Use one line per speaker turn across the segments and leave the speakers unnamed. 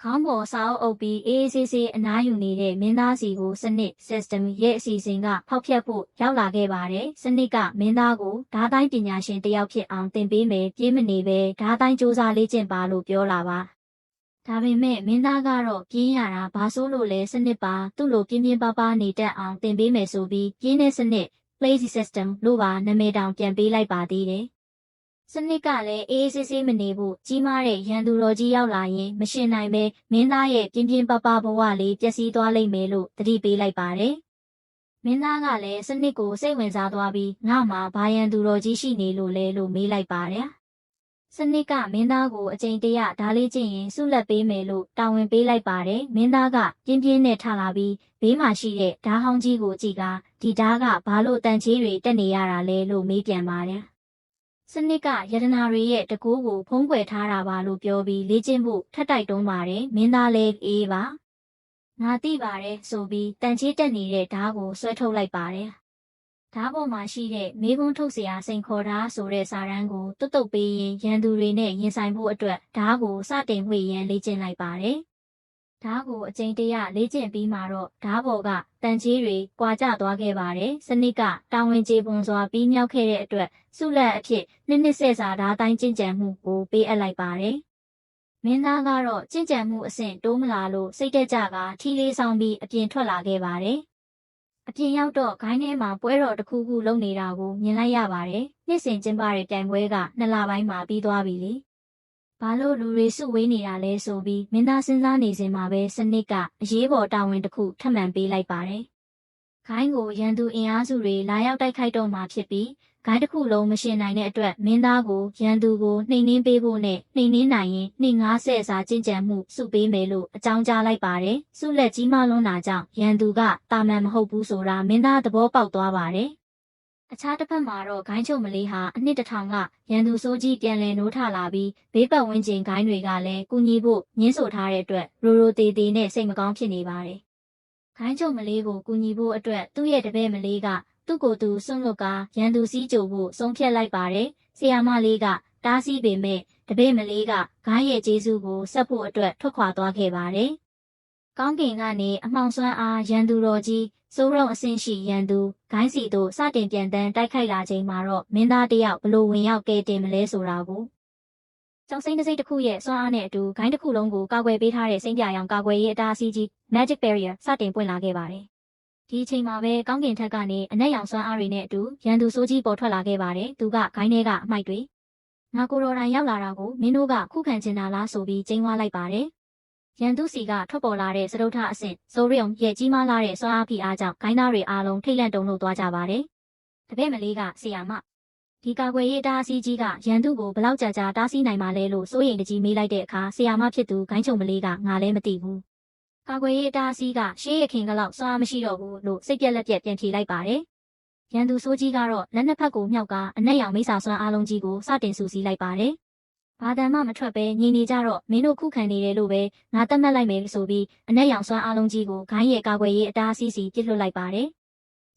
ခေါင်းပေါ်စာအုပ်အုပ်ပြီးအေးဆေးဆေးအနားယူနေတဲ့မင်းသားစီကိုစနစ် system ရဲ့အစီအစဉ်ကဖောက်ဖျက်ဖို့ရောက်လာခဲ့ပါတယ်။စနစ်ကမင်းသားကိုဓာတ်တိုင်းပညာရှင်တယောက်ဖြစ်အောင်သင်ပေးမယ်ပြေးမနေပဲဓာတ်တိုင်းစူးစမ်းလေ့ကျင့်ပါလို့ပြောလာပါ။ဒါပေမဲ့မင်းသားကတော့ပြင်းရတာဘာဆိုလို့လဲစနစ်ပါသူ့လိုပြင်းပြင်းပါပါနေတတ်အောင်သင်ပေးမယ်ဆိုပြီးပြင်းတဲ့စနစ် lazy system လို့ပါနာမည်တောင်ပြန်ပေးလိုက်ပါသေးတယ်။စနစ်ကလည်းအေးဆေးဆေးမနေဘူးကြီးမားတဲ့ရန်သူတော်ကြီးရောက်လာရင်မရှင်နိုင်ပဲမင်းသားရဲ့ပြင်းပြင်းပပဘဝလေးပျက်စီးသွားလိမ့်မယ်လို့သတိပေးလိုက်ပါတယ်။မင်းသားကလည်းစနစ်ကိုစိတ်ဝင်စားသွားပြီးငါ့မှာဘာရန်သူတော်ကြီးရှိနေလို့လဲလို့မေးလိုက်ပါတယ်။စနစ်ကမင်းသားကိုအကြိမ်တရဓာလေးကျင့်ရင်ဆုလက်ပေးမယ်လို့တာဝန်ပေးလိုက်ပါတယ်။မင်းသားကပြင်းပြင်းနဲ့ထလာပြီးဘေးမှာရှိတဲ့ဓာဟောင်းကြီးကိုကြည့်ကဒီဓာကဘာလို့တန်ချေးတွေတက်နေရတာလဲလို့မေးပြန်ပါတယ်။စနစ်ကယတနာတွေရဲ့တကူးကိုဖုံးကွယ်ထားတာပါလို့ပြောပြီးလေ့ကျင့်ဖို့ထပ်တိုက်တွန်းပါတယ်။မင်းသားလည်းအေးပါ။ငါသိပါတယ်ဆိုပြီးတန်ချေးတက်နေတဲ့ဓာကိုဆွဲထုတ်လိုက်ပါတယ်။ဓာပေါ်မှာရှိတဲ့မေးခွန်းထုတ်စရာစိန်ခေါ်တာဆိုတဲ့စာတန်းကိုတွတ်တုတ်ပေးရင်ရန်သူတွေနဲ့ရင်ဆိုင်ဖို့အတွက်ဓာကိုစတင်ဝှေ့ရန်လေ့ကျင့်လိုက်ပါတယ်။ဓာကိုအကြိမ်တရလေ့ကျင့်ပြီးမှတော့ဓာပေါ်ကတန်ချေးတွေကွာကျသွားခဲ့ပါတယ်။စနစ်ကတာဝန်ကျေပွန်စွာပြီးမြောက်ခဲ့တဲ့အတွက်ဆုလက်အဖြစ်နှစ်ဆက်စာဓာတိုင်းကျင့်ကြံမှုကိုပေးအပ်လိုက်ပါတယ်။မင်းသားကတော့ကျင့်ကြံမှုအဆင့်တိုးမလာလို့စိတ်တက်ကြကထီလေးဆောင်ပြီးအပြင်ထွက်လာခဲ့ပါတယ်။အပြင်ရောက်တော့ဂိုင်းထဲမှာပွဲတော်တစ်ခုခုလုပ်နေတာကိုမြင်လိုက်ရပါတယ်။နှစ်စဉ်ကျင်းပတဲ့ပြိုင်ပွဲက2လပိုင်းမှာပြီးသွားပြီလေ။ဘာလို့လူတွေစုဝေးနေတာလဲဆိုပြီးမင်းသားစဉ်းစားနေစဉ်မှာပဲစနစ်ကအရေးပေါ်တာဝန်တစ်ခုထပ်မံပေးလိုက်ပါတယ်။ဂိုင်းကိုရန်သူအင်အားစုတွေလာရောက်တိုက်ခိုက်တော့မှာဖြစ်ပြီးဂိုင်းတစ်ခုလုံးမရှင်နိုင်တဲ့အတွက်မင်းသားကိုရန်သူကိုနှိမ်နင်းပေးဖို့နဲ့နှိမ်နင်းနိုင်ရင်နှစ်90စာကျင့်ကြံမှုစုပေးမယ်လို့အကြောင်းကြားလိုက်ပါတယ်။စုလက်ကြီးမားလွန်းတာကြောင့်ရန်သူကတာမန်မဟုတ်ဘူးဆိုတာမင်းသားသဘောပေါက်သွားပါတယ်။အခြားတစ်ဖက်မှာတော့ဂိုင်းချုပ်မလေးဟာအနှစ်1000ကရန်သူစိုးကြီးပြန်လည်နိုးထလာပြီးဘေးပတ်ဝန်းကျင်ဂိုင်းတွေကလည်းကူညီဖို့ညှင်းဆိုထားတဲ့အတွက်ရိုတေတေနဲ့စိတ်မကောင်းဖြစ်နေပါတယ်။ဂိုင်းချုပ်မလေးကိုကူညီဖို့အတွက်သူ့ရဲ့တပည့်မလေးကသူ့ကိုယ်သူစွန့်လွတ်ကရန်သူစည်းကြိုဖို့ဆုံးဖြတ်လိုက်ပါတယ်။ဆီယာမလေးကတားဆီးပေမဲ့တပည့်မလေးကဂိုင်းရဲ့ကျေးဇူးကိုဆက်ဖို့အတွက်ထွက်ခွာသွားခဲ့ပါတယ်။ကောင်းကင်ကနေအမှောင်စွမ်းအားရန်သူတော်ကြီးစိုးရုံအဆင့်ရှိရန်သူဂိုင်းစီတို့စတင်ပြန်တန်းတိုက်ခိုက်လာချိန်မှာတော့မင်းသားတယောက်ဘလို့ဝင်ရောက်ကဲတင်မလဲဆိုတာကိုကျောင်းစိမ့်တစ်စိမ့်တစ်ခုရဲ့စွမ်းအားနဲ့အတူဂိုင်းတစ်ခုလုံးကိုကာကွယ်ပေးထားတဲ့စိမ့်ပြာရောင်ကာကွယ်ရေးအတားအဆီးကြီး Magic Barrier စတင်ပွင့်လာခဲ့ပါတယ်။ဒီအချိန်မှာပဲကောင်းကင်ထက်ကနေအနက်ရောင်စွမ်းအားတွေနဲ့အတူရန်သူစိုးကြီးပေါ်ထွက်လာခဲ့ပါတယ်။သူကဂိုင်းထဲကအမိုက်တွေငါကိုတော်တိုင်ရောက်လာတာကိုမင်းတို့ကခုခံချင်တာလားဆိုပြီးကျင်းဝါလိုက်ပါတယ်။ရန်သူစီကထွက်ပေါ်လာတဲ့စတုထအဆင့်ဇိုရီယုံရဲ့ကြီးမားလာတဲ့စွမ်းအားဖိအားကြောင့်ဂိုင်းသားတွေအားလုံးထိတ်လန့်တုန်လှုပ်သွားကြပါတယ်။တပည့်မလေးကဆီယာမဒီကာကွယ်ရေးတားဆီးကြီးကရန်သူကိုဘလောက်ကြာတားဆီးနိုင်မှာလဲလို့စိုးရိမ်တကြီးမေးလိုက်တဲ့အခါဆီယာမဖြစ်သူဂိုင်းချုပ်မလေးကငါလည်းမသိဘူး။ကာကွယ်ရေးတားဆီးကရှေးရခင်ကလောက်စွမ်းအားမရှိတော့ဘူးလို့စိတ်ပြက်လက်ပြက်ပြန်ဖြေလိုက်ပါတယ်။ရန်သူစိုးကြီးကတော့လက်နှစ်ဖက်ကိုမြှောက်ကအနက်ရောင်မိစ္ဆာစွမ်းအားလုံးကြီးကိုစတင်စုစည်းလိုက်ပါတယ်။ဘာတန်မှမထွက်ပဲညီနေကြတော့မင်းတို့ခုခံနေတယ်လို့ပဲငါတတ်မှတ်လိုက်မယ်ဆိုပြီးအနက်ရောင်စွမ်းအားလုံးကြီးကိုဂိုင်းရဲ့ကာကွယ်ရေးအတားအဆီးစီပြစ်လွတ်လိုက်ပါတယ်။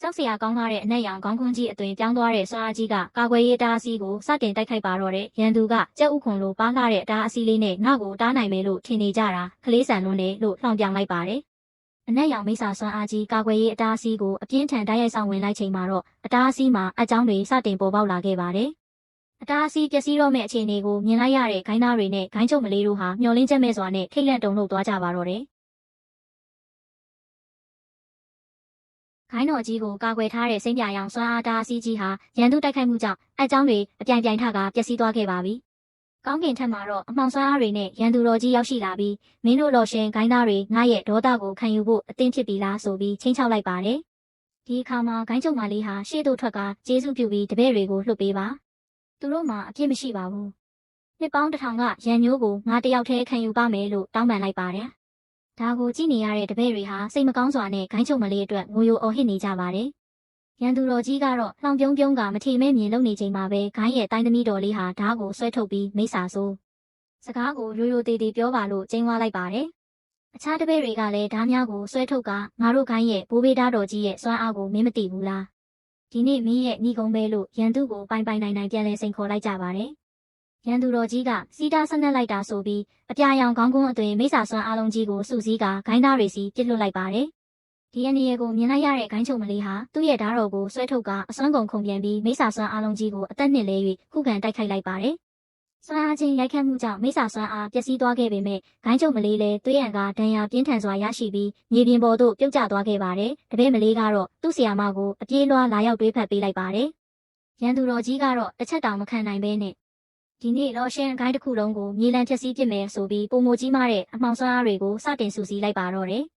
ကြောက်စရာကောင်းလာတဲ့အနက်ရောင်ခေါင်းခွန်းကြီးအသွင်ပြောင်းသွားတဲ့စွမ်းအားကြီးကကာကွယ်ရေးအတားအဆီးကိုစတင်တိုက်ခိုက်ပါတော့တဲ့ရန်သူကကြက်ဥခွန်လိုပါးလာတဲ့အတားအဆီးလေးနဲ့ငါ့ကိုတားနိုင်မယ်လို့ထင်နေကြတာကလေးဆန်လွန်းတယ်လို့လှောင်ပြောင်လိုက်ပါတယ်။အနက်ရောင်မိစ္ဆာစွမ်းအားကြီးကာကွယ်ရေးအတားအဆီးကိုအပြင်းထန်တိုက်ရိုက်ဆောင်ဝင်လိုက်ချိန်မှာတော့အတားအဆီးမှာအကြောင်းတွေစတင်ပေါ်ပေါက်လာခဲ့ပါတယ်။အတားအဆီးပျက်စီးတော့မယ့်အခြေအနေကိုမြင်လိုက်ရတဲ့ဂိုင်းသားတွေနဲ့ဂိုင်းချုပ်မလေးတို့ဟာမျောလင်းချက်မဲ့စွာနဲ့ထိတ်လန့်တုန်လှုပ်သွားကြပါတော့တယ်။ဂိုင်းတော်ကြီးကိုကာကွယ်ထားတဲ့စိမ့်ပြရောင်စွမ်းအားတားအဆီးကြီးဟာရန်သူတိုက်ခိုက်မှုကြောင့်အကြောင်းတွေအပြိုင်ပြိုင်ထကပျက်စီးသွားခဲ့ပါပြီ။ကောင်းကင်ထက်မှာတော့အမှောင်စွမ်းအားတွေနဲ့ရန်သူတော်ကြီးရောက်ရှိလာပြီးမင်းတို့လော်ရှင်ဂိုင်းသားတွေငါရဲ့ဒေါသကိုခံယူဖို့အသင့်ဖြစ်ပြီလားဆိုပြီးချင်းချောက်လိုက်ပါတယ်။ဒီအခါမှာဂိုင်းချုပ်မလေးဟာရှေ့သို့ထွက်ကကျေးဇူးပြုပြီးတပည့်တွေကိုလှုပ်ပေးပါ။သူတို့မှအပြစ်မရှိပါဘူး။နှစ်ပေါင်း1000ကရန်မျိုးကိုငါတယောက်တည်းခံယူပါမယ်လို့တောင်းပန်လိုက်ပါတယ်။ဒါကိုကြည့်နေရတဲ့တပည့်တွေဟာစိတ်မကောင်းစွာနဲ့ဂိုင်းချုပ်မလေးအတွက်ငိုယိုအော်ဟစ်နေကြပါတယ်။ရန်သူတော်ကြီးကတော့လှောင်ပြုံးပြုံးကမထီမဲ့မြင်လုံနေချိန်မှာပဲဂိုင်းရဲ့တိုင်းသမီးတော်လေးဟာဓာတ်ကိုဆွဲထုတ်ပြီးမိစ္ဆာဆိုးစကားကိုရိုတေတေပြောပါလို့ကျင်းဝါလိုက်ပါတယ်။အခြားတပည့်တွေကလည်းဓာတ်များကိုဆွဲထုတ်ကငါတို့ဂိုင်းရဲ့ဘိုးဘေးဓာတ်တော်ကြီးရဲ့စွမ်းအားကိုမင်းမသိဘူးလား။ဒီနေ့မင်းရဲ့ညီကုန်းပဲလို့ရန်သူကိုပိုင်ပိုင်နိုင်နိုင်ပြန်လဲစိန်ခေါ်လိုက်ကြပါတယ်။ ရန်သူတော်ကြီးကစီးတားဆက်နက်လိုက်တာဆိုပြီးအပြာရောင်ခေါင်းကုန်းအသွင်မိစ္ဆာဆွမ်းအားလုံးကြီးကိုစုစည်းကဂိုင်းသားတွေစီပြစ်လွတ်လိုက်ပါတယ်။ဒီအနေကိုမြင်လိုက်ရတဲ့ဂိုင်းချုပ်မလေးဟာသူ့ရဲ့ဓာတ်တော်ကိုဆွဲထုတ်ကအစွမ်းကုန်ခုန်ပြန်ပြီးမိစ္ဆာဆွမ်းအားလုံးကြီးကိုအသက်နှစ်လဲ၍ခုခံတိုက်ခိုက်လိုက်ပါတယ်။ဆွမ်းအားချင်းရိုက်ခတ်မှုကြောင့်မိစ္ဆာဆွမ်းအားပျက်စီးသွားခဲ့ပေမဲ့ဂိုင်းချုပ်မလေးလည်းသွေးရန်ကဒဏ်ရာပြင်းထန်စွာရရှိပြီးမြေပြင်ပေါ်သို့ပြုတ်ကျသွားခဲ့ပါတယ်။တပည့်မလေးကတော့သူ့ဆရာမကိုအပြေးလွှားလာရောက်တွေးဖက်ပေးလိုက်ပါတယ်။ရန်သူတော်ကြီးကတော့တစ်ချက်တောင်မခံနိုင်ဘဲနဲ့ဒီနေ့လောရှန်ဂိုင်းတစ်ခုလုံးကိုမြေလံဖျက်ဆီးပစ်မယ်ဆိုပြီးပုံမကြီးမားတဲ့အမှောင်ဆွမ်းအားတွေကိုစတင်စုစည်းလိုက်ပါတော့တယ်။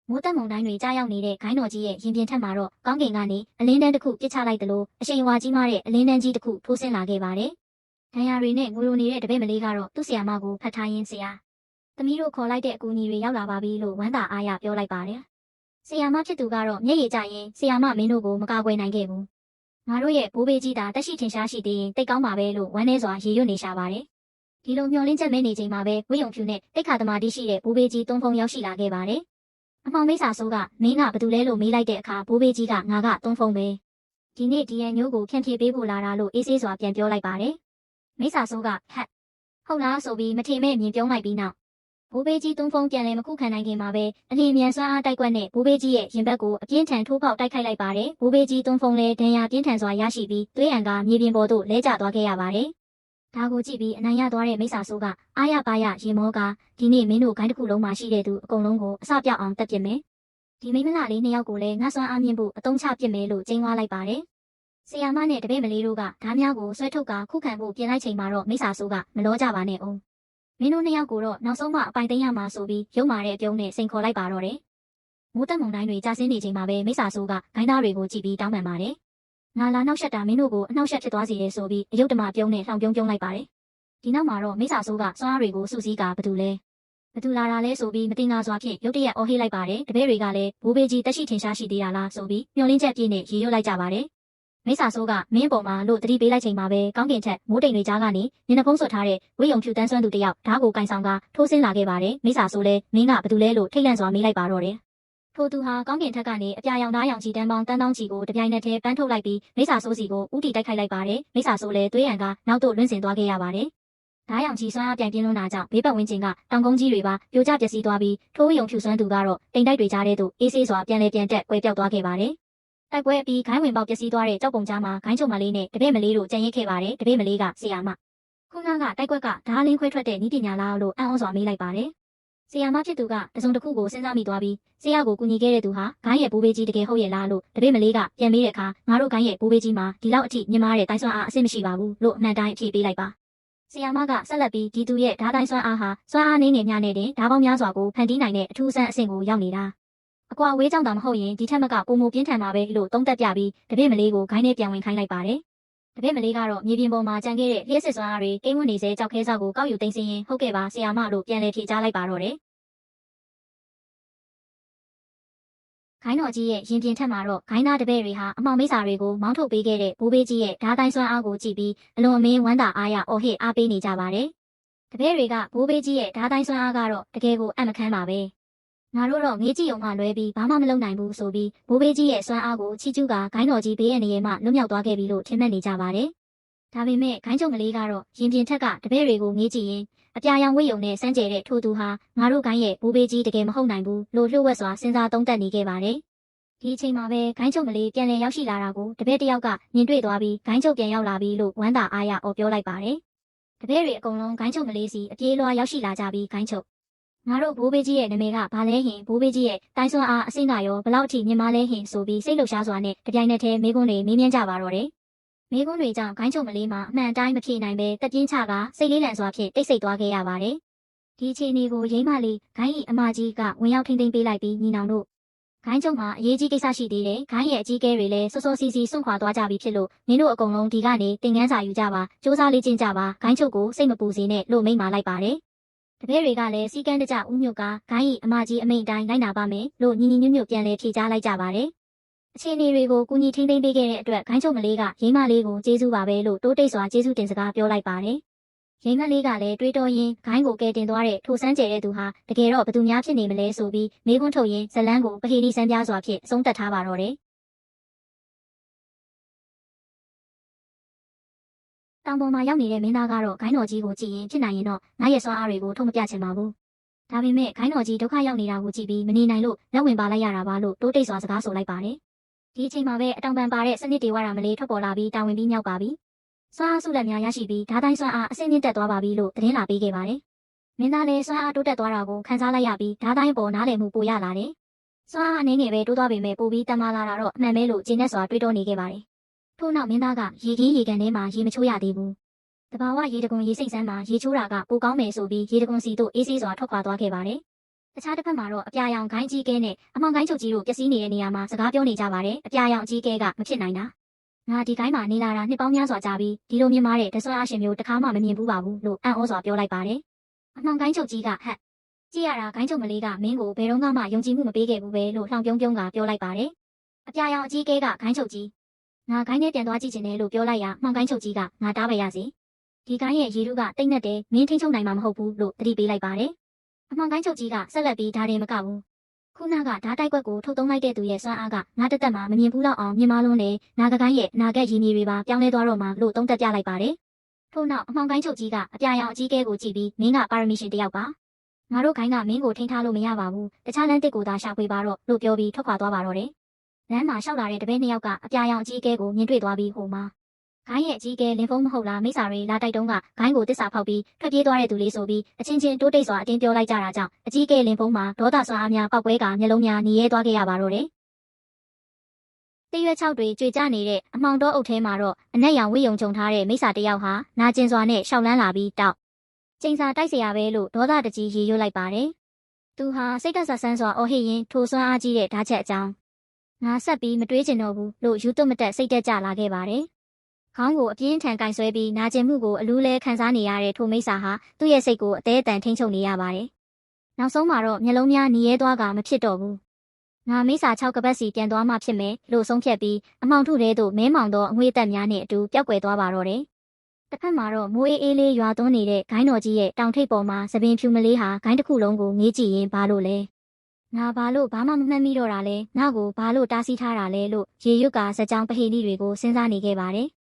မိုးတက်မုန်တိုင်းတွေကြားရောက်နေတဲ့ဂိုင်းတော်ကြီးရဲ့ရင်ပြင်ထက်မှာတော့ကောင်းကင်ကနေအလင်းတန်းတစ်ခုပစ်ချလိုက်သလိုအရှိန်အဝါကြီးမားတဲ့အလင်းတန်းကြီးတစ်ခုထိုးဆင်းလာခဲ့ပါတယ်။ဒဏ်ရာတွေနဲ့ငိုလိုနေတဲ့တပည့်မလေးကတော့သူ့ဆရာမကိုဖတ်ထားရင်းဆရာသမီးတို့ခေါ်လိုက်တဲ့အကူအညီတွေရောက်လာပါပြီလို့ဝမ်းသာအားရပြောလိုက်ပါတယ်။ဆရာမဖြစ်သူကတော့မျက်ရည်ကျရင်ဆရာမမင်းတို့ကိုမကာကွယ်နိုင်ခဲ့ဘူး။ငါတို့ရဲ့ဘိုးဘေးကြီးတာတက်ရှိထင်ရှားရှိသေးရင်တိတ်ကောင်းပါပဲလို့ဝမ်းနေစွာရေရွတ်နေရှာပါတယ်။ဒီလိုမျောလင်းချက်မဲနေချိန်မှာပဲဝိယုံဖြူနဲ့တိတ်ခါသမားတိရှိတဲ့ဘိုးဘေးကြီးသုံးဖုံရောက်ရှိလာခဲ့ပါတယ်။အမောင်မိတ်ဆာဆိုးကမင်းကဘာတူလဲလို့မေးလိုက်တဲ့အခါဘိုးဘေးကြီးကငါကသုံးဖုံပဲ။ဒီနေ့ဒီရန်မျိုးကိုဖြန့်ဖြေပေးဖို့လာတာလို့အေးဆေးစွာပြန်ပြောလိုက်ပါတယ်။မိတ်ဆာဆိုးကဟတ်ဟုတ်လားဆိုပြီးမထင်မဲ့မြင်ပြုံးလိုက်ပြီးနောက်ဘိုးဘေးကြီးသုံးဖုံပြန်လဲမခုခံနိုင်ခင်မှာပဲအလင်းမြန်စွမ်းအားတိုက်ကွက်နဲ့ဘိုးဘေးကြီးရဲ့ရင်ဘတ်ကိုအပြင်းထန်ထိုးပေါက်တိုက်ခိုက်လိုက်ပါတယ်။ဘိုးဘေးကြီးသုံးဖုံလဲဒဏ်ရာပြင်းထန်စွာရရှိပြီးသွေးရန်ကမြေပြင်ပေါ်သို့လဲကျသွားခဲ့ရပါတယ်။ဒါကိုကြည့်ပြီးအနိုင်ရသွားတဲ့မိစ္ဆာဆိုးကအားရပါရရင်မောကဒီနေ့မင်းတို့ဂိုင်းတစ်ခုလုံးမှာရှိတဲ့သူအကုန်လုံးကိုအစပြောက်အောင်တက်ပစ်မယ်။ဒီမိမလာလေးနှစ်ယောက်ကိုလည်းငါစွမ်းအားမြင့်ဖို့အတုံးချပစ်မယ်လို့ကျင်းဝါလိုက်ပါတယ်။ဆရာမနဲ့တပည့်မလေးတို့ကဓားများကိုဆွဲထုတ်ကခုခံဖို့ပြင်လိုက်ချိန်မှာတော့မိစ္ဆာဆိုးကမလောကြပါနဲ့အောင်မင်းတို့နှစ်ယောက်ကိုတော့နောက်ဆုံးမှအပိုင်သိမ်းရမှာဆိုပြီးရုံမာတဲ့အပြုံးနဲ့စိန်ခေါ်လိုက်ပါတော့တယ်။မိုးတက်မုန်တိုင်းတွေကြာဆင်းနေချိန်မှာပဲမိစ္ဆာဆိုးကဂိုင်းသားတွေကိုကြည့်ပြီးတောင်းပန်ပါတယ်။ငါလာနောက်ဆက်တာမင်းတို့ကိုအနှောက်အယှက်ဖြစ်သွားစေတယ်ဆိုပြီးအယုတ်တမပြုံးနဲ့လှောင်ပြုံးလိုက်ပါတယ်။ဒီနောက်မှာတော့မိစ္ဆာဆိုးကစွမ်းအားတွေကိုစုစည်းကဘာတူလဲ။ဘာတူလာတာလဲဆိုပြီးမတင်ငါစွာဖြင့်ရုတ်တရက်အော်ဟစ်လိုက်ပါတယ်။တပည့်တွေကလည်းဘိုးဘေးကြီးတက်ရှိထင်ရှားရှိသေးတာလားဆိုပြီးမျောလင်းချက်ပြည့်နဲ့ရေရွတ်လိုက်ကြပါတယ်။မိစ္ဆာဆိုးကမင်းပေါ်မှာလို့တတိပေးလိုက်ချိန်မှာပဲကောင်းကင်ထက်မိုးတိမ်တွေကြားကနေမျက်နှာဖုံးဆွတ်ထားတဲ့ဝိယုံဖြူတန်းဆွမ်းသူတယောက်ဓာတ်ကိုကင်ဆောင်ကထိုးဆင်းလာခဲ့ပါတယ်မိစ္ဆာဆိုးလည်းမင်းကဘာတူလဲလို့ထိတ်လန့်စွာမေးလိုက်ပါတော့တယ်ထိုသူဟာကောင်းကင်ထက်ကနေအပြာရောင်သားရောင်ချီတန်းပေါင်းတန်းတောင်းချီကိုတပြိုင်နက်တည်းပန်းထုတ်လိုက်ပြီးမိစ္ဆာဆိုးစီကိုဥတီတိုက်ခိုက်လိုက်ပါတယ်မိစ္ဆာဆိုးလည်းသွေးရန်ကနောက်သို့လွင့်စင်သွားခဲ့ရပါတယ်ဓာတ်ရောင်ချီဆွမ်းအားပြိုင်ပြင်းလွန်းတာကြောင့်ဘေးပတ်ဝန်းကျင်ကတောင်ကုန်းကြီးတွေပါပြိုကျပျက်စီးသွားပြီးထိုးဝိယုံဖြူဆွမ်းသူကတော့တိမ်တိုက်တွေကြားထဲသို့အေးဆေးစွာပြန်လဲပြန်တက်ကွဲပြောက်သွားခဲ့ပါတယ်တိုက်ပွဲအပြီးဂိုင်းဝင်ပေါက်ပျက်စီးသွားတဲ့ကြောက်ပုံကြားမှာဂိုင်းချုံမလေးနဲ့တပည့်မလေးတို့ကြံရစ်ခဲ့ပါတယ်တပည့်မလေးကဆရာမခုနကတိုက်ကွက်ကဓားလင်းခွဲထွက်တဲ့ဤပညာလားလို့အံ့ဩစွာမေးလိုက်ပါတယ်ဆရာမဖြစ်သူကတစုံတစ်ခုကိုစဉ်းစားမိသွားပြီးဆရာကိုကူညီခဲ့တဲ့သူဟာဂိုင်းရဲ့ဘိုးဘေးကြီးတကယ်ဟုတ်ရဲ့လားလို့တပည့်မလေးကပြန်မေးတဲ့အခါငါတို့ဂိုင်းရဲ့ဘိုးဘေးကြီးမှာဒီလောက်အထိမြင်မာတဲ့တိုင်းစွမ်းအားအဆင့်မရှိပါဘူးလို့အမှန်တိုင်းအဖြေပေးလိုက်ပါဆရာမကဆက်လက်ပြီးဒီသူရဲ့ဓားတိုင်းစွမ်းအားဟာစွမ်းအားနည်းငယ်များနေတဲ့ဓားပေါင်းများစွာကိုဖန်တီးနိုင်တဲ့အထူးအဆန်းအဆင့်ကိုရောက်နေတာအကွာဝေးကြောင့်တောင်မဟုတ်ရင်ဒီထက်မကပုံမပြင်းထန်ပါပဲလို့သုံးသပ်ပြပြီးတပည့်မလေးကိုဂိုင်းနဲ့ပြန်ဝင်ခိုင်းလိုက်ပါတယ်။တပည့်မလေးကတော့မြေပြင်ပေါ်မှာကြံခဲ့တဲ့လျှက်စစ်စွမ်းအားတွေကိန်းဝင်နေစေကြောက်ခဲစားကိုကောက်ယူသိမ်းဆင်းရင်ဟုတ်ကဲ့ပါဆရာမလို့ပြန်လည်ဖြေကြားလိုက်ပါတော့တယ်။ဂိုင်းတော်ကြီးရဲ့ရင်ပြင်ထက်မှာတော့ဂိုင်းသားတပည့်တွေဟာအမောင်မိစ္ဆာတွေကိုမောင်းထုတ်ပေးခဲ့တဲ့ဘိုးဘေးကြီးရဲ့ဓာတ်တိုင်းစွမ်းအားကိုကြည့်ပြီးအလွန်အမင်းဝမ်းသာအားရအော်ဟစ်အားပေးနေကြပါတယ်။တပည့်တွေကဘိုးဘေးကြီးရဲ့ဓာတ်တိုင်းစွမ်းအားကတော့တကယ်ကိုအံ့မခန်းပါပဲ။ငါတို့တော့ငေးကြည့်ုံမှလွဲပြီးဘာမှမလုပ်နိုင်ဘူးဆိုပြီးဘိုးဘေးကြီးရဲ့စွမ်းအားကိုချီကျူးကဂိုင်းတော်ကြီးဘေးရန်နေရမှလွတ်မြောက်သွားခဲ့ပြီလို့ထင်မှတ်နေကြပါတယ်။ဒါပေမဲ့ဂိုင်းချုံကလေးကတော့ရင်ပြင်ထက်ကတပည့်တွေကိုငေးကြည့်ရင်အပြာရောင်ဝိယုံနဲ့စမ်းကြဲတဲ့ထိုသူဟာငါတို့ဂိုင်းရဲ့ဘိုးဘေးကြီးတကယ်မဟုတ်နိုင်ဘူးလို့လှုပ်ဝက်စွာစဉ်းစားသုံးသပ်နေခဲ့ပါတယ်။ဒီအချိန်မှာပဲဂိုင်းချုံကလေးပြန်လည်ရောက်ရှိလာတာကိုတပည့်တယောက်ကမြင်တွေ့သွားပြီးဂိုင်းချုံပြန်ရောက်လာပြီလို့ဝမ်းသာအားရအော်ပြောလိုက်ပါတယ်။တပည့်တွေအကုန်လုံးဂိုင်းချုံကလေးစီအပြေးလွှာရောက်ရှိလာကြပြီးဂိုင်းချုံငါတို့ဘိုးဘေးကြီးရဲ့နာမည်ကဘာလဲဟင်ဘိုးဘေးကြီးရဲ့တိုင်းစွမ်းအားအဆင့်ကရောဘလောက်အထိမြင်မာလဲဟင်ဆိုပြီးစိတ်လှုပ်ရှားစွာနဲ့တပြိုင်နက်တည်းမေးခွန်းတွေမေးမြန်းကြပါတော့တယ်။မေးခွန်းတွေကြောင့်ဂိုင်းချုံမလေးမှာအမှန်တိုင်းမဖြေနိုင်ပဲတက်ပြင်းချကစိတ်လေးလန့်စွာဖြင့်တိတ်ဆိတ်သွားခဲ့ရပါတယ်။ဒီအခြေအနေကိုရိမ့်မလေးဂိုင်း၏အမကြီးကဝင်ရောက်ထိန်းသိမ်းပေးလိုက်ပြီးညီနောင်တို့ဂိုင်းချုံမှာအရေးကြီးကိစ္စရှိသေးတယ်။ဂိုင်းရဲ့အကြီးကဲတွေလည်းစောစောစီးစီးစွန့်ခွာသွားကြပြီဖြစ်လို့မင်းတို့အကုန်လုံးဒီကနေသင်ခန်းစာယူကြပါစူးစမ်းလေ့ကျင့်ကြပါဂိုင်းချုံကိုစိတ်မပူစေနဲ့လို့မိန့်မာလိုက်ပါတယ်။တပည့်တွေကလည်းစီကန်းတကြဦးမြုပ်ကဂိုင်း၏အမကြီးအမိန့်တိုင်းလိုက်နာပါမယ်လို့ညီညီညွတ်ညွတ်ပြန်လဲဖြေကြားလိုက်ကြပါတယ်။အခြေအနေတွေကိုကူညီထိန်းသိမ်းပေးခဲ့တဲ့အတွက်ဂိုင်းချုံမလေးကရိမ့်မလေးကိုကျေးဇူးပါပဲလို့တိုးတိတ်စွာကျေးဇူးတင်စကားပြောလိုက်ပါတယ်။ရိမ့်မလေးကလည်းတွေးတောရင်းဂိုင်းကိုကယ်တင်သွားတဲ့ထိုစမ်းကျဲတဲ့သူဟာတကယ်တော့ဘသူများဖြစ်နေမလဲဆိုပြီးမေးခွန်းထုတ်ရင်းဇလန်းကိုပဟေဒီစမ်းပြစွာဖြင့်အဆုံးသတ်ထားပါတော့တယ်။ တောင်ပေါ်မှာရောက်နေတဲ့မင်းသားကတော့ဂိုင်းတော်ကြီးကိုကြည့်ရင်ဖြစ်နိုင်ရင်တော့ငါရဲ့စွမ်းအားတွေကိုထုတ်မပြချင်ပါဘူးဒါပေမဲ့ဂိုင်းတော်ကြီးဒုက္ခရောက်နေတာကိုကြည့်ပြီးမနေနိုင်လို့လက်ဝင်ပါလိုက်ရတာပါလို့တိုးတိတ်စွာစကားဆိုလိုက်ပါတယ်ဒီအချိန်မှာပဲအတောင်ပံပါတဲ့စနစ်တွေဝါရမလေးထွက်ပေါ်လာပြီးတာဝန်ပြီးမြောက်ပါပြီစွမ်းအားစုလက်များရရှိပြီးဓာတ်တိုင်းစွမ်းအားအဆင့်မြင့်တက်သွားပါပြီလို့သတင်းလာပေးခဲ့ပါတယ်မင်းသားလည်းစွမ်းအားတိုးတက်သွားတာကိုခန်းစားလိုက်ရပြီးဓာတ်တိုင်းပေါ်နားလည်မှုပိုရလာတယ်စွမ်းအားအနေငယ်ပဲတိုးသွားပေမဲ့ပိုပြီးတမလာတာတော့အမှန်ပဲလို့ဂျင်းနဲ့စွာတွေးတောနေခဲ့ပါတယ်ထို့နောက်မင်းသားကရေကြီးရေကန်ထဲမှာရေမချိုးရသေးဘူးတဘာဝရေတကွန်ရေစိတ်ဆန်းမှာရေချိုးတာကပိုကောင်းမယ်ဆိုပြီးရေတကွန်စီတို့အေးဆေးစွာထွက်ခွာသွားခဲ့ပါတယ်တခြားတစ်ဖက်မှာတော့အပြာရောင်ဂိုင်းကြီးကဲနဲ့အမောင်ဂိုင်းချုပ်ကြီးတို့ပျက်စီးနေတဲ့နေရာမှာစကားပြောနေကြပါတယ်အပြာရောင်အကြီးကဲကမဖြစ်နိုင်တာငါဒီဂိုင်းမှာနေလာတာနှစ်ပေါင်းများစွာကြာပြီးဒီလိုမြင်မာတဲ့တဆွမ်းအရှင်မျိုးတစ်ခါမှမမြင်ဘူးပါဘူးလို့အံ့ဩစွာပြောလိုက်ပါတယ်အမောင်ဂိုင်းချုပ်ကြီးကဟက်ကြည့်ရတာဂိုင်းချုပ်မလေးကမင်းကိုဘယ်တော့မှယုံကြည်မှုမပေးခဲ့ဘူးပဲလို့လှောင်ပြုံးပြုံးကပြောလိုက်ပါတယ်အပြာရောင်အကြီးကဲကဂိုင်းချုပ်ကြီးငါဂိုင်းနဲ့ပြန်သွားကြည့်ချင်တယ်လို့ပြောလိုက်ရမှောင်ဂိုင်းချုပ်ကြီးကငါတားပါရစေဒီဂိုင်းရဲ့ရေထုကတိတ်နဲ့တယ်မင်းထိန်းချုပ်နိုင်မှာမဟုတ်ဘူးလို့သတိပေးလိုက်ပါတယ်အမောင်ဂိုင်းချုပ်ကြီးကဆက်လက်ပြီးဓာတင်မကဘူးခုနကဓာတ်တိုက်ကွက်ကိုထုတ်သုံးလိုက်တဲ့သူရဲ့စွမ်းအားကငါတက်တက်မှမမြင်ဘူးလောက်အောင်မြင်မာလုံးနဲ့နာဂကိုင်းရဲ့နာဂက်ရည်မြေတွေပါပြောင်းလဲသွားတော့မှလို့သုံးသက်ပြလိုက်ပါတယ်ထို့နောက်အမောင်ဂိုင်းချုပ်ကြီးကအပြာရောင်အကြီးကဲကိုကြည့်ပြီးမင်းကပါရမီရှင်တယောက်ပါငါတို့ဂိုင်းကမင်းကိုထိန်းထားလို့မရပါဘူးတခြားလမ်းတစ်ကိုသာရှာဖွေပါတော့လို့ပြောပြီးထွက်ခွာသွားပါတော့တယ်လမ်းမှာရှောက်လာတဲ့တပည့်နှစ်ယောက်ကအပြာရောင်အကြီးကဲကိုမြင်တွေ့သွားပြီးဟိုမှာဂိုင်းရဲ့အကြီးကဲလင်ဖုံးမဟုတ်လားမိစ္ဆာတွေလာတိုက်တုံးကဂိုင်းကိုတစ္ဆာဖောက်ပြီးထွက်ပြေးသွားတဲ့သူလေးဆိုပြီးအချင်းချင်းတိုးတိတ်စွာအတင်းပြောလိုက်ကြတာကြောင့်အကြီးကဲလင်ဖုံးမှာဒေါသစွာအားများပောက်ကွဲကမျက်လုံးများหนีရဲသွားခဲ့ရပါတော့တယ်။တရွက်ချောက်တွေကြွေကြနေတဲ့အမှောင်တောအုပ်ထဲမှာတော့အနက်ရောင်ဝိယုံချုံထားတဲ့မိစ္ဆာတယောက်ဟာနာကျင်စွာနဲ့ရှောက်လန်းလာပြီးတောက်ကျိန်စာတိုက်เสียရပဲလို့ဒေါသတကြီးရေရွတ်လိုက်ပါတယ်။သူဟာစိတ်သက်ဆက်ဆန်းစွာအော်ဟစ်ရင်းထိုစွမ်းအားကြီးတဲ့ဓာတ်ချက်အကြောင်းငါဆက်ပြီးမတွေးကျင်တော့ဘူးလို့ယူသွတ်မတက်စိတ်တက်ကြလာခဲ့ပါတယ်။ခေါင်းကိုအပြင်းထန်ကင်ဆွဲပြီးနာကျင်မှုကိုအလူးလဲခံစားနေရတဲ့ထိုမိစ္ဆာဟာသူ့ရဲ့စိတ်ကိုအသေးအတန်ထိန်းချုပ်နေရပါတယ်။နောက်ဆုံးမှာတော့မျက်လုံးများหนีရဲသွားကမဖြစ်တော့ဘူး။ငါမိစ္ဆာ6ကပတ်စီပြန်သွားမှဖြစ်မယ်လို့ဆုံးဖြတ်ပြီးအမောင်ထုထဲသို့မဲမောင်သောအငွေ့သက်များနဲ့အတူပျောက်ကွယ်သွားပါတော့တယ်။တစ်ဖက်မှာတော့မိုးအေးအေးလေးရွာသွန်းနေတဲ့ဂိုင်းတော်ကြီးရဲ့တောင်ထိပ်ပေါ်မှာသပင်ဖြူမလေးဟာဂိုင်းတစ်ခုလုံးကိုငေးကြည့်ရင်ဘာလို့လဲ။ငါဘာလို့ဘာမှမမှတ်မိတော့တာလဲ။ငါ့ကိုဘာလို့တားဆီးထားတာလဲလို့ရေရွတ်ကစကြောင်းပဟေလိတွေကိုစဉ်းစားနေခဲ့ပါတယ်။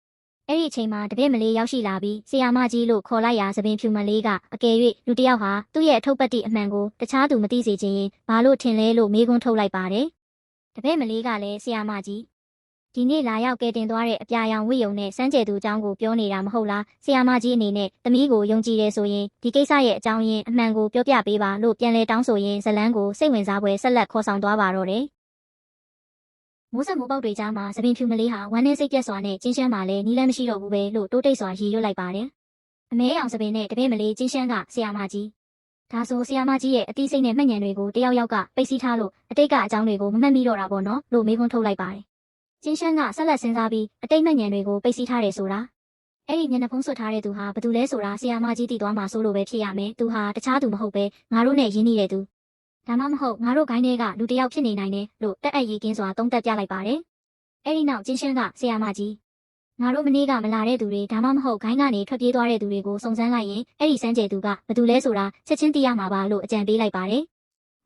အဲ့ဒီအချိန်မှာတပည့်မလေးရောက်ရှိလာပြီးဆီယာမကြီးလို့ခေါ်လိုက်ရာသပင်ဖြူမလေးကအကယ်၍လူတစ်ယောက်ဟာသူ့ရဲ့အထုပ်ပတ်တိအမှန်ကိုတခြားသူမသိစေချင်ရင်ဘာလို့ထင်လဲလို့မေးခွန်းထုတ်လိုက်ပါတယ်။တပည့်မလေးကလည်းဆီယာမကြီးဒီနေ့လာရောက်ကဲတင်သွားတဲ့အပြာရောင်ဝိယုံနဲ့စမ်းကြယ်သူအကြောင်းကိုပြောနေတာမဟုတ်လားဆီယာမကြီးအနေနဲ့သမီးကိုယုံကြည်တယ်ဆိုရင်ဒီကိစ္စရဲ့အကြောင်းရင်းအမှန်ကိုပြောပြပေးပါလို့ပြန်လဲတောင်းဆိုရင်ဇလန်းကိုစိတ်ဝင်စားဖွယ်ဆက်လက်ခေါ်ဆောင်သွားပါတော့တယ်မိုးဆက်မိုးပေါက်တွေကြားမှာသပင်ဖြူမလေးဟာဝမ်းနဲ့စိတ်ပြက်စွာနဲ့ကျင်းရှမ်းမှလည်းနီးလန်းမရှိတော့ဘူးပဲလို့တိုးတိတ်စွာရည်ရွတ်လိုက်ပါတယ်အမဲအောင်သပင်နဲ့တပည့်မလေးကျင်းရှမ်းကဆီယာမကြီးဒါဆိုဆီယာမကြီးရဲ့အတိစိတ်နဲ့မှတ်ဉဏ်တွေကိုတယောက်ယောက်ကပိတ်စီးထားလို့အတိတ်ကအကြောင်းတွေကိုမမှတ်မိတော့တာပေါ့နော်လို့မေးခွန်းထုတ်လိုက်ပါတယ်ကျင်းရှမ်းကဆက်လက်စဉ်းစားပြီးအတိတ်မှတ်ဉဏ်တွေကိုပိတ်စီးထားတယ်ဆိုတာအဲ့ဒီမျက်နှာဖုံးဆွတ်ထားတဲ့သူဟာဘယ်သူလဲဆိုတာဆီယာမကြီးသိသွားမှာဆိုလို့ပဲဖြစ်ရမယ်သူဟာတခြားသူမဟုတ်ပဲငါတို့နဲ့ရင်းနှီးတဲ့သူဒါမှမဟုတ်ငါတို့ဂိုင်းတွေကလူတစ်ယောက်ဖြစ်နေနိုင်တယ်လို့တက်အပ်ရည်ကင်းစွာသုံးသပ်ပြလိုက်ပါတယ်အဲ့ဒီနောက်ကျင်းရှင်းကဆီယာမကြီးငါတို့မနေ့ကမလာတဲ့သူတွေဒါမှမဟုတ်ဂိုင်းကနေထွက်ပြေးသွားတဲ့သူတွေကိုစုံစမ်းလိုက်ရင်အဲ့ဒီစမ်းကြယ်သူကဘယ်သူလဲဆိုတာချက်ချင်းသိရမှာပါလို့အကြံပေးလိုက်ပါတယ်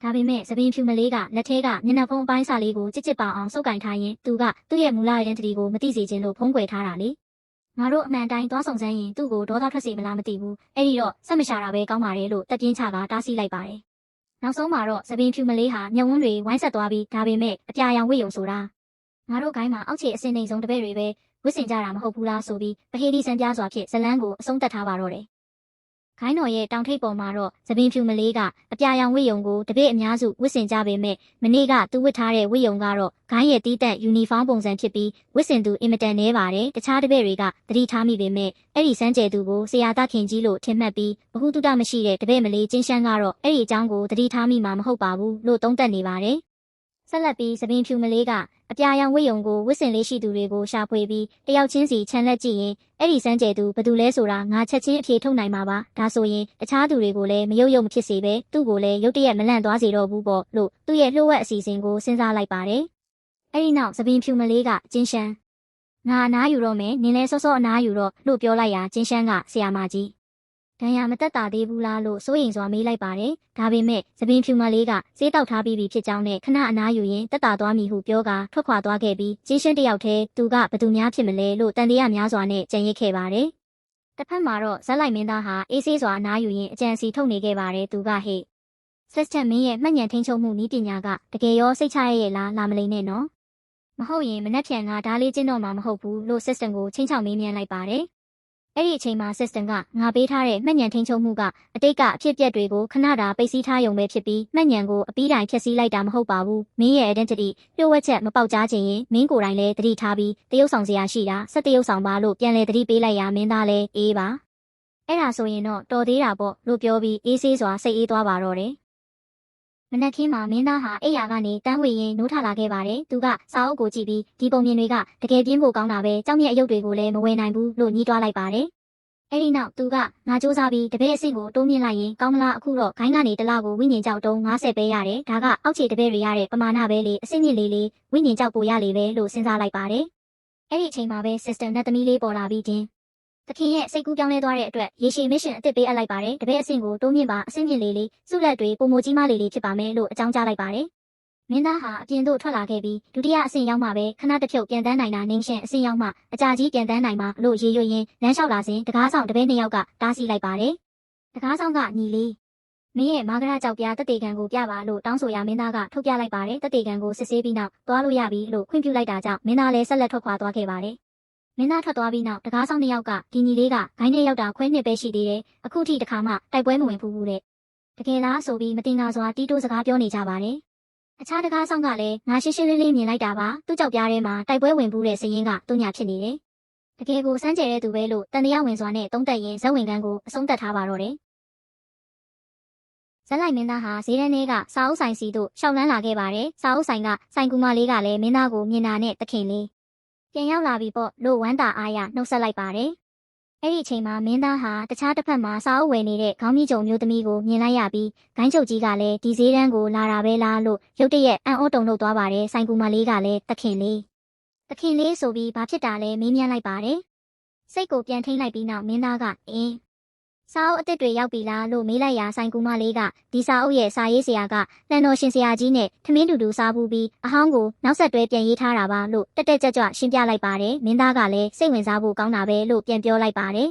ဒါပေမဲ့သပင်ဖြူမလေးကလက်ထဲကမျက်နှာဖုံးအပိုင်းစာလေးကိုကြစ်ပါအောင်စုပ်ကင်ထားရင်သူကသူ့ရဲ့မူလရန်တတီကိုမသိစေခြင်းလို့ဖုံးကွယ်ထားတာလေငါတို့အမှန်တိုင်းသွားစုံစမ်းရင်သူ့ကိုဒေါသထွက်စေမလားမသိဘူးအဲ့ဒီတော့ဆက်မရှာတာပဲကောင်းပါတယ်လို့တက်ပြင်းချကတားဆီးလိုက်ပါတယ်နောက်ဆုံးမှာတော့သပင်ဖြူမလေးဟာမျက်ဝန်းတွေဝိုင်းဆက်သွားပြီးဒါပေမဲ့အပြာရောင်ဝိယုံဆိုတာငါတို့ဂိုင်းမှာအောက်ခြေအစင်းနှိမ်ဆုံးတပည့်တွေပဲဝစ်စင်ကြတာမဟုတ်ဘူးလားဆိုပြီးပဟေဒီစံပြားစွာဖြင့်ဇလန်းကိုအဆုံးသတ်ထားပါတော့တယ်ဂိုင်းတော်ရဲ့တောင်ထိပ်ပေါ်မှာတော့သပင်ဖြူမလေးကအပြာရောင်ဝိယုံကိုတပည့်အများစုဝစ်စင်ကြပေမဲ့မနေ့ကသူဝစ်ထားတဲ့ဝိယုံကတော့ဂိုင်းရဲ့တီးတက်ယူနီဖောင်းပုံစံဖြစ်ပြီးဝစ်စင်သူအင်မတန်နဲပါတယ်တခြားတပည့်တွေကသတိထားမိပေမဲ့အဲ့ဒီစမ်းကြယ်သူကိုဆရာသားခင်ကြီးလို့ထင်မှတ်ပြီးဘ ഹു တုတမရှိတဲ့တပည့်မလေးကျင်းရှမ်းကတော့အဲ့ဒီအကြောင်းကိုသတိထားမိမှာမဟုတ်ပါဘူးလို့သုံးသပ်နေပါတယ်ဆက်လက်ပြီးသပင်ဖြူမလေးကအပြာရောင်ဝိယုံကိုဝစ်စင်လေးရှိသူတွေကိုရှာဖွေပြီးတယောက်ချင်းစီခြံလက်ကြည့်ရင်အဲ့ဒီစမ်းကြယ်သူဘယ်သူလဲဆိုတာငါချက်ချင်းအဖြေထုတ်နိုင်မှာပါဒါဆိုရင်တခြားသူတွေကိုလည်းမယုတ်ယုတ်မဖြစ်စေပဲသူ့ကိုလည်းရုတ်တရက်မလန့်သွားစေတော့ဘူးပေါ့လို့သူ့ရဲ့လှုပ်ဝက်အစီအစဉ်ကိုစဉ်းစားလိုက်ပါတယ်အဲ့ဒီနောက်သပင်ဖြူမလေးကကျင်းရှမ်းငါအနားယူတော့မယ်နင်လည်းစောစောအနားယူတော့လို့ပြောလိုက်ရာကျင်းရှမ်းကဆရာမကြီးဒဏ်ရာမတက်တာသေးဘူးလားလို့စိုးရိမ်စွာမေးလိုက်ပါတယ်ဒါပေမဲ့သပင်ဖြူမလေးကစေးတောက်ထားပြီးပြီဖြစ်ကြောင်းနဲ့ခဏအနားယူရင်တက်တာသွားမည်ဟုပြောကထွက်ခွာသွားခဲ့ပြီးကျင်းရှင်းတယောက်တည်းသူကဘသူများဖြစ်မလဲလို့တန်တရားများစွာနဲ့ကြံရစ်ခဲ့ပါတယ် တစ်ဖက်မှာတော့ဇက်လိုက်မင်းသားဟာအေးဆေးစွာအနားယူရင်းအကြံစီထုတ်နေခဲ့ပါတယ်သူကဟေ့ system မင်းရဲ့မှတ်ဉာဏ်ထိန်းချုပ်မှုနည်းပညာကတကယ်ရောစိတ်ချရဲ့လားလာမလိမ့်နဲ့နော်မဟုတ်ရင်မနှက်ဖြန်ကဒါလေးကျင်းတော့မှာမဟုတ်ဘူးလို့ system ကိုချင်းချောက်မေးမြန်းလိုက်ပါတယ်အဲ့ဒီအချိန်မှာ system ကငါပေးထားတဲ့မှတ်ဉာဏ်ထိန်းချုပ်မှုကအတိတ်ကအဖြစ်အပျက်တွေကိုခဏတာပိတ်စည်းထားရုံပဲဖြစ်ပြီးမှတ်ဉာဏ်ကိုအပြီးတိုင်ဖျက်ဆီးလိုက်တာမဟုတ်ပါဘူးမင်းရဲ့ identity လျှို့ဝှက်ချက်မပေါက်ကြားခြင်းရင်မင်းကိုယ်တိုင်လည်းသတိထားပြီးတရုပ်ဆောင်စရာရှိတာစက်တရုပ်ဆောင်ပါလို့ပြန်လဲသတိပေးလိုက်ရမင်းသားလည်းအေးပါအဲ့ဒါဆိုရင်တော့တော်သေးတာပေါ့လို့ပြောပြီးအေးဆေးစွာစိတ်အေးသွားပါတော့တယ်မနက်ခင်းမှာမင်းသားဟာအိယာကနေတန်းဝေရင်နိုးထလာခဲ့ပါတယ်။သူကစာအုပ်ကိုကြည့်ပြီးဒီပုံမြင်တွေကတကယ်ပြင်းဖို့ကောင်းတာပဲ။ကြောက်မြက်အယုတ်တွေကိုလည်းမဝယ်နိုင်ဘူးလို့ညှိတွားလိုက်ပါတယ်။အဲဒီနောက်သူကငါစူးစမ်းပြီးတပည့်အဆင့်ကိုတိုးမြင့်လိုက်ရင်ကောင်းမလားအခုတော့ဂိုင်းကနေတလားကိုဝိညာဉ်ကြောက်တုံး90ပဲရတယ်။ဒါကအောက်ခြေတပည့်တွေရတဲ့ပမာဏပဲလေအဆင့်မြင့်လေးလေးဝိညာဉ်ကြောက်ပိုရလေပဲလို့စဉ်းစားလိုက်ပါတယ်။အဲဒီအချိန်မှာပဲ system နဲ့သမီးလေးပေါ်လာပြီးချင်းသခင်ရဲ့စိတ်ကူးပြောင်းလဲသွားတဲ့အတွက်ရေရှည်မစ်ရှင်အသစ်ပေးအပ်လိုက်ပါတယ်။တပည့်အဆင့်ကိုတိုးမြင့်ပါအဆင့်မြင့်လေးလေးစုလက်တွေပုံမကြီးမလေးလေးဖြစ်ပါမယ်လို့အကြောင်းကြားလိုက်ပါတယ်။မင်းသားဟာအပြင်သို့ထွက်လာခဲ့ပြီးဒုတိယအဆင့်ရောက်မှပဲခဏတစ်ဖြုတ်ပြန်တန်းနိုင်တာနင်းရှင်အဆင့်ရောက်မှအကြာကြီးပြန်တန်းနိုင်မှာလို့ရေရွရင်းလမ်းလျှောက်လာစဉ်တကားဆောင်တပည့်နှစ်ယောက်ကတားဆီးလိုက်ပါတယ်။တကားဆောင်ကညီလေးမင်းရဲ့မာဂရကြောက်ပြားတက်တေကန်ကိုပြပါလို့တောင်းဆိုရမင်းသားကထုတ်ပြလိုက်ပါတယ်။တက်တေကန်ကိုစစ်ဆေးပြီးနောက်သွားလို့ရပြီလို့ခွင့်ပြုလိုက်တာကြောင့်မင်းသားလည်းဆက်လက်ထွက်ခွာသွားခဲ့ပါတယ်။မင်းသားထွက်သွားပြီးနောက်တကားဆောင်နှစ်ယောက်ကဒီညီလေးကဂိုင်းထဲရောက်တာခွဲနှစ်ပဲရှိသေးတယ်အခုထိတခါမှတိုက်ပွဲမဝင်ဘူးတဲ့တကယ်လားဆိုပြီးမတင်ငါစွာတီးတိုးစကားပြောနေကြပါတယ်အခြားတကားဆောင်ကလည်းငါရှင်းရှင်းလေးလေးမြင်လိုက်တာပါသူ့ကြောက်ပြားထဲမှာတိုက်ပွဲဝင်ဘူးတဲ့စည်ရင်းကတုံညာဖြစ်နေတယ်တကယ်ကိုစမ်းကြဲတဲ့သူပဲလို့တန်တရားဝင်စွာနဲ့တုံးတက်ရင်ဇက်ဝင်ကန်းကိုအဆုံးသတ်ထားပါတော့တယ်ဇက်လိုက်မင်းသားဟာဈေးတန်းထဲကစာအုပ်ဆိုင်စီသို့ရှောက်လန်းလာခဲ့ပါတယ်စာအုပ်ဆိုင်ကဆိုင်ကူမလေးကလည်းမင်းသားကိုမြင်တာနဲ့တခင်လေးပြန်ရောက်လာပြီပေါ့လို့ဝမ်းသာအားရနှုတ်ဆက်လိုက်ပါတယ်။အဲ့ဒီအချိန်မှာမင်းသားဟာတခြားတစ်ဖက်မှာစာအုပ်ဝယ်နေတဲ့ခေါင်းကြီးကြုံမျိုးသမီးကိုမြင်လိုက်ရပြီးဂိုင်းချုပ်ကြီးကလည်းဒီဈေးတန်းကိုလာတာပဲလားလို့ရုတ်တရက်အံ့ဩတုန်လှုပ်သွားပါတယ်။ဆိုင်ကူမလေးကလည်းတခင်လေးဆိုပြီးဘာဖြစ်တာလဲမေးမြန်းလိုက်ပါတယ်။စိတ်ကိုပြန်ထိန်းလိုက်ပြီးနောက်မင်းသားကစာအုပ်အသစ်တွေရောက်ပြီလားလို့မေးလိုက်ရာဆိုင်ကူမလေးကဒီစာအုပ်ရဲ့စာရေးဆရာကလန်တော်ရှင်ဆရာကြီးနဲ့ထမင်းတူတူစားဘူးပြီးအဟောင်းကိုနောက်ဆက်တွဲပြန်ရေးထားတာပါလို့တက်ကြွရှင်းပြလိုက်ပါတယ်မင်းသားကလည်းစိတ်ဝင်စားဖို့ကောင်းတာပဲလို့ပြန်ပြောလိုက်ပါတယ်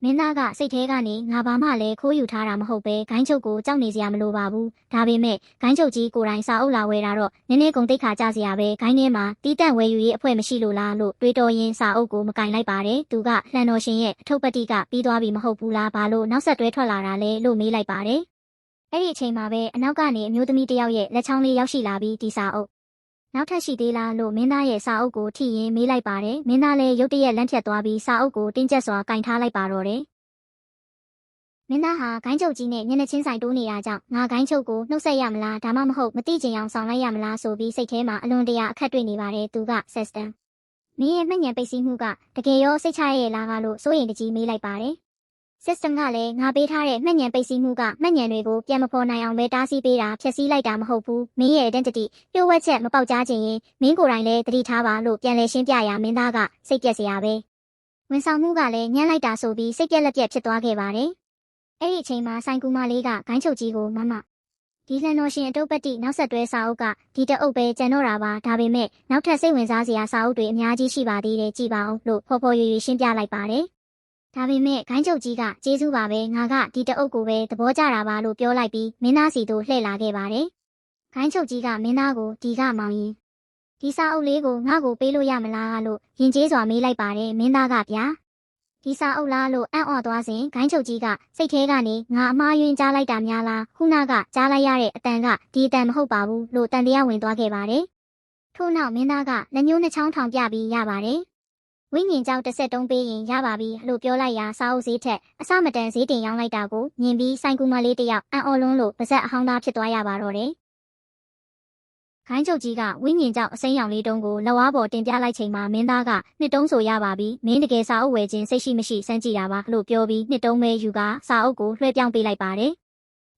မင်းသားကစိတ်ထဲကနေငါဘာမှလည်းခိုးယူထားတာမဟုတ်ပဲဂိုင်းချုပ်ကိုကြောက်နေစရာမလိုပါဘူးဒါပေမဲ့ဂိုင်းချုပ်ကြီးကိုယ်တိုင်စာအုပ်လာဝယ်တာတော့နည်းနည်းကုန်သိက္ခာကျစရာပဲဂိုင်းထဲမှာတီးတန့်ဝယ်ယူရေးအဖွဲ့မရှိလို့လားလို့တွေးတော်ရင်းစာအုပ်ကိုမကင်လိုက်ပါတယ်သူကလှန်တော်ရှင်ရဲ့အထုပ်ပတ်တိကပြီးသွားပြီမဟုတ်ဘူးလားဘာလို့နောက်ဆက်တွဲထွက်လာတာလဲလို့မေးလိုက်ပါတယ်အဲ့ဒီအချိန်မှာပဲအနောက်ကနေအမျိုးသမီးတစ်ယောက်ရဲ့လက်ချောင်းလေးရောက်ရှိလာပြီးဒီစာအုပ်နောက်ထပ်ရှိသေးလားလို့မင်းသားရဲ့စာအုပ်ကိုထိရင်မေးလိုက်ပါတယ်မင်းသားလည်းရုတ်တရက်လန့်ဖြတ်သွားပြီးစာအုပ်ကိုတင်းကျပ်စွာကင်ထားလိုက်ပါတော့တယ်မင်းသားဟာဂိုင်းချုပ်ကြီးနဲ့ညနေချင်းဆိုင်တိုးနေရကြောင်းငါဂိုင်းချုပ်ကိုနှုတ်ဆက်ရမလားဒါမှမဟုတ်မတိကျင်အောင်ဆောင်လိုက်ရမလားဆိုပြီးစိတ်ထဲမှာအလွန်တရာအခက်တွေ့နေပါတယ်သူက system မင်းရဲ့မှတ်ဉာဏ်ပိတ်စီးမှုကတကယ်ရောစိတ်ချရဲ့လားကလို့စိုးရိမ်တကြီးမေးလိုက်ပါတယ် system ကလည်းငါပေးထားတဲ့မှတ်ဉာဏ်ပိတ်စီးမှုကမှတ်ဉာဏ်တွေကိုပြန်မဖော်နိုင်အောင်ပဲတားဆီးပေးတာဖျက်ဆီးလိုက်တာမဟုတ်ဘူးမင်းရဲ့ identity လျှို့ဝှက်ချက်မပေါက်ကြားခြင်းရင်မင်းကိုယ်တိုင်လည်းသတိထားပါလို့ပြန်လဲရှင်းပြရာမင်းသားကစိတ်ပြက်စရာပဲဝန်ဆောင်မှုကလည်းညှမ်းလိုက်တာဆိုပြီးစိတ်ပြက်လက်ပြက်ဖြစ်သွားခဲ့ပါတယ်အဲ့ဒီအချိန်မှာဆိုင်ကူမလေးကဂိုင်းချုပ်ကြီးကိုမမဒီလန်တော်ရှင်အတုပ်ပတ်တိနောက်ဆက်တွဲစာအုပ်ကဒီတအုပ်ပဲကျန်တော့တာပါဒါပေမဲ့နောက်ထပ်စိတ်ဝင်စားစရာစာအုပ်တွေအများကြီးရှိပါသေးတယ်ကြည်ပါအောင်လို့ဖော်ဖော်ရွရွရှင်းပြလိုက်ပါတယ်ဒါပေမဲ့ဂိုင်းချုပ်ကြီးကကျေးဇူးပါပဲငါကဒီတအုပ်ကိုပဲသဘောကျတာပါလို့ပြောလိုက်ပြီးမင်းသားစီတို့လှည့်လာခဲ့ပါတယ်ဂိုင်းချုပ်ကြီးကမင်းသားကိုဒီကမောင်ရင်ဒီစာအုပ်လေးကိုငါ့ကိုပေးလို့ရမလားလို့ယဉ်ကျေးစွာမေးလိုက်ပါတယ်မင်းသားကဗျာဒီစာအုပ်လားလို့အံ့ဩသွားစဉ်ဂိုင်းချုပ်ကြီးကစိတ်ထဲကနေငါအမှားယွင်းကြားလိုက်တာများလားခုနကကြားလိုက်ရတဲ့အတန်ကဒီအတန်မဟုတ်ပါဘူးလို့တန်တရားဝင်သွားခဲ့ပါတယ်ထို့နောက်မင်းသားကလက်ညှိုးနှချောင်းထောင်ပြပြီးရပါတယ်ဝိညာဉ်ကြောင့်တစ်ဆက်တုံးပေးရင်ရပါပြီလို့ပြောလိုက်ရာစာအုပ်ဈေးထက်အစမတန်ဈေးတင်ရောင်းလိုက်တာကိုမြင်ပြီးဆိုင်ကူမလေးတယောက်အံ့ဩလွန်းလို့ပါဇက်အဟောင်းသားဖြစ်သွားရပါတော့တယ်ဂိုင်းချုပ်ကြီးကဝိညာဉ်ကြောင့်အစိမ်းရောင်လေးတုံးကိုလက်ဝါးပေါ်တင်ပြလိုက်ချိန်မှာမင်းသားကနှစ်တုံးဆိုရပါပြီမင်းတကယ်စာအုပ်ဝယ်ခြင်းစိတ်ရှိမရှိစမ်းကြည့်တာပါလို့ပြောပြီးနှစ်တုံးပဲယူကစာအုပ်ကိုလွှဲပြောင်းပေးလိုက်ပါတယ်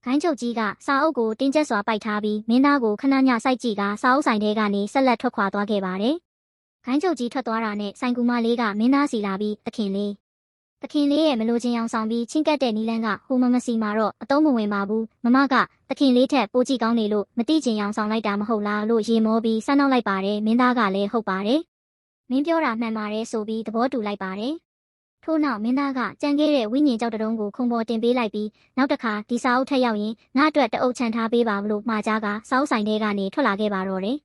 ဂိုင်းချုပ်ကြီးကစာအုပ်ကိုတင်းကျပ်စွာပိုက်ထားပြီးမင်းသားကိုခဏညစိုက်ကြည့်ကစာအုပ်ဆိုင်ထဲကနေဆက်လက်ထွက်ခွာသွားခဲ့ပါတယ်ဂိုင်းချုပ်ကြီးထွက်သွားတာနဲ့ဆိုင်ကူမလေးကမင်းသားစီလာပြီးသခင်လေးရဲ့မလိုချင်အောင်ဆောင်ပြီးချင်းကပ်တဲ့နီလန်းကဟိုမစီမှာတော့အတုံးမဝင်ပါဘူးမမကသခင်လေးထက်ပိုကြည့်ကောင်းနေလို့မတိချင်အောင်ဆောင်လိုက်တာမဟုတ်လားလို့ရေမောပြီးဆန်းနောက်လိုက်ပါတယ်မင်းသားကလည်းဟုတ်ပါတယ်မင်းပြောတာမှန်ပါတယ်ဆိုပြီးသဘောတူလိုက်ပါတယ် ထို့နောက်မင်းသားကကြံခဲ့တဲ့ဝိညာဉ်ကြောက်တုံးကိုခုံပေါ်တင်ပေးလိုက်ပြီးနောက်တစ်ခါဒီစာအုပ်ထက်ရောက်ရင်ငါအတွက်တအုပ်ချန်ထားပေးပါလို့မှာကြားကစာအုပ်ဆိုင်ထဲကနေထွက်လာခဲ့ပါတော့တယ်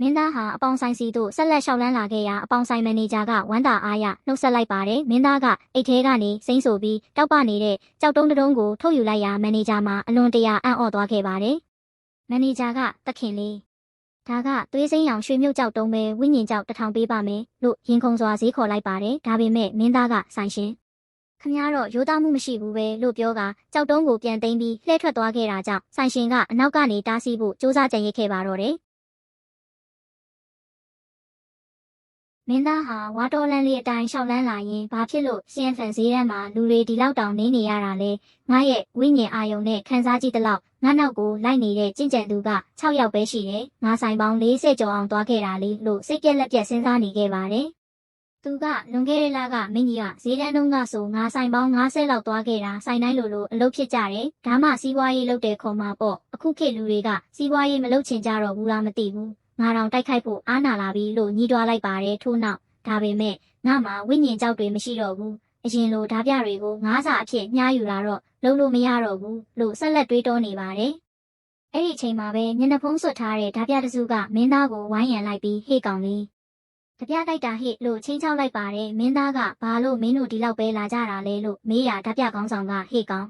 မင်းသားဟာအပေါင်ဆိုင်စီတို့ဆက်လက်လျှောက်လန်းလာခဲ့ရာအပေါင်ဆိုင်မန်နေဂျာကဝမ်းသာအားရနှုတ်ဆက်လိုက်ပါတယ်မင်းသားကအိတ်ထဲကနေစိမ့်ဆိုပြီးတောက်ပနေတဲ့ကြောက်တုံးတုံးကိုထုတ်ယူလိုက်ရာမန်နေဂျာမှာအလွန်တရာအံ့ဩသွားခဲ့ပါတယ်မန်နေဂျာကတခင်လေးဒါကသွေးစိမ်းရောင်ရွှေမြုပ်ကြောက်တုံးပဲဝိညာဉ်ကြောက်1000ပေးပါမယ်လို့ရင်ခုန်စွာဈေးခေါ်လိုက်ပါတယ်ဒါပေမဲ့မင်းသားကဆိုင်ရှင်ခမည်းတော်ရိုးသားမှုမရှိဘူးပဲလို့ပြောကကြောက်တုံးကိုပြန်သိမ်းပြီးလှည့်ထွက်သွားခဲ့တာကြောင့်ဆိုင်ရှင်ကအနောက်ကနေတားဆီးဖို့စူးစမ်းကြံရစ်ခဲ့ပါတော့တယ်မင်းသားဟာဝါတော်လန်းလေးအတိုင်းရှောက်လန်းလာရင်ဘာဖြစ်လို့စီယန်ဖန်ဈေးထဲမှာလူတွေဒီလောက်တောင်နေရတာလဲငါရဲ့ဝိညာဉ်အာယုံနဲ့ခန်းစားကြည့်တလောက်ငါနောက်ကိုလိုက်နေတဲ့ကျင့်ကြံသူက6ယောက်ပဲရှိတယ်ငါဆိုင်ပေါင်း40ကျော်အောင်သွားခဲ့တာလေလို့စိတ်ပြက်လက်ပြက်စဉ်းစားနေခဲ့ပါတယ်သူကလွန်ခဲ့တဲ့လကမင်းကြီးကဈေးတန်းတုံးကဆိုငါဆိုင်ပေါင်း90လောက်သွားခဲ့တာဆိုင်တိုင်းလိုအလုပ်ဖြစ်ကြတယ်ဒါမှစီးပွားရေးလုပ်တယ်ခေါ်မှာပေါ့အခုခေတ်လူတွေကစီးပွားရေးမလုပ်ချင်ကြတော့ဘူးလားမသိဘူးငါတောင်တိုက်ခိုက်ဖို့အားနာလာပြီလို့ညှိတွားလိုက်ပါတယ်ထို့နောက်ဒါပေမဲ့ငါမှာဝိညာဉ်ကြောက်တွေမရှိတော့ဘူးအရင်လိုဓာပြတွေကိုငါးစာအဖြစ်ညှားယူလာတော့လုံးလို့မရတော့ဘူးလို့ဆက်လက်တွေးတောနေပါတယ်အဲ့ဒီအချိန်မှာပဲမျက်နှာဖုံးဆွတ်ထားတဲ့ဓာပြတစုကမင်းသားကိုဝိုင်းရံလိုက်ပြီးဟေ့ကောင်လေးဓာပြတိုက်တာဟေ့လို့ချင်းချောက်လိုက်ပါတယ်မင်းသားကဘာလို့မင်းတို့ဒီလောက်ပဲလာကြတာလဲလို့မေးရဓာပြကောင်းဆောင်ကဟေ့ကောင်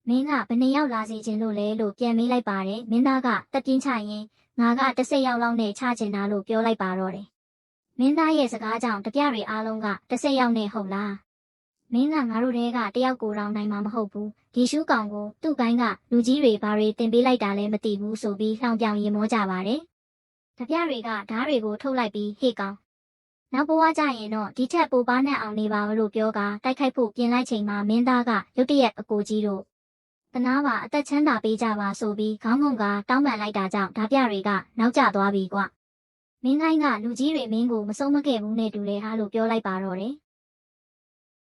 မင်းကဘယ်နှစ်ယောက်လာစီခြင်းလို့လဲလို့ပြန်မေးလိုက်ပါတယ်မင်းသားကတက်ပြင်းချရင်ငါက10ယောက်လောက်နဲ့ချချင်တာလို့ပြောလိုက်ပါတော့တယ်မင်းသားရဲ့စကားကြောင့်တပြတွေအားလုံးက10ယောက်နဲ့ဟုတ်လားမင်းကငါတို့တဲကတယောက်ကိုတောင်နိုင်မှာမဟုတ်ဘူးဒီရှူးကောင်ကိုသူ့ကိုင်းကလူကြီးတွေဘာတွေတင်ပေးလိုက်တာလဲမသိဘူးဆိုပြီးလှောင်ပြောင်ရင်မောကြပါတယ်တပြတွေကဓားတွေကိုထုတ်လိုက်ပြီးဟေ့ကောင်နောက်ဘဝကြရင်တော့ဒီထက်ပိုပါနဲ့အောင်နေပါလို့ပြောကတိုက်ခိုက်ဖို့ပြင်လိုက်ချိန်မှာမင်းသားကရုတ်တရက်အကိုကြီးတို့တနာပါအသက်ချမ်းသာပေးကြပါဆိုပြီးခေါင်းငုံကတောင်းပန်လိုက်တာကြောင့်ဓာပြတွေကနောက်ကျသွားပြီကွမင်းကိုင်းကလူကြီးတွေမင်းကိုမဆုံးမခဲ့ဘူးနဲ့တူတယ်ဟာလို့ပြောလိုက်ပါတော့တယ်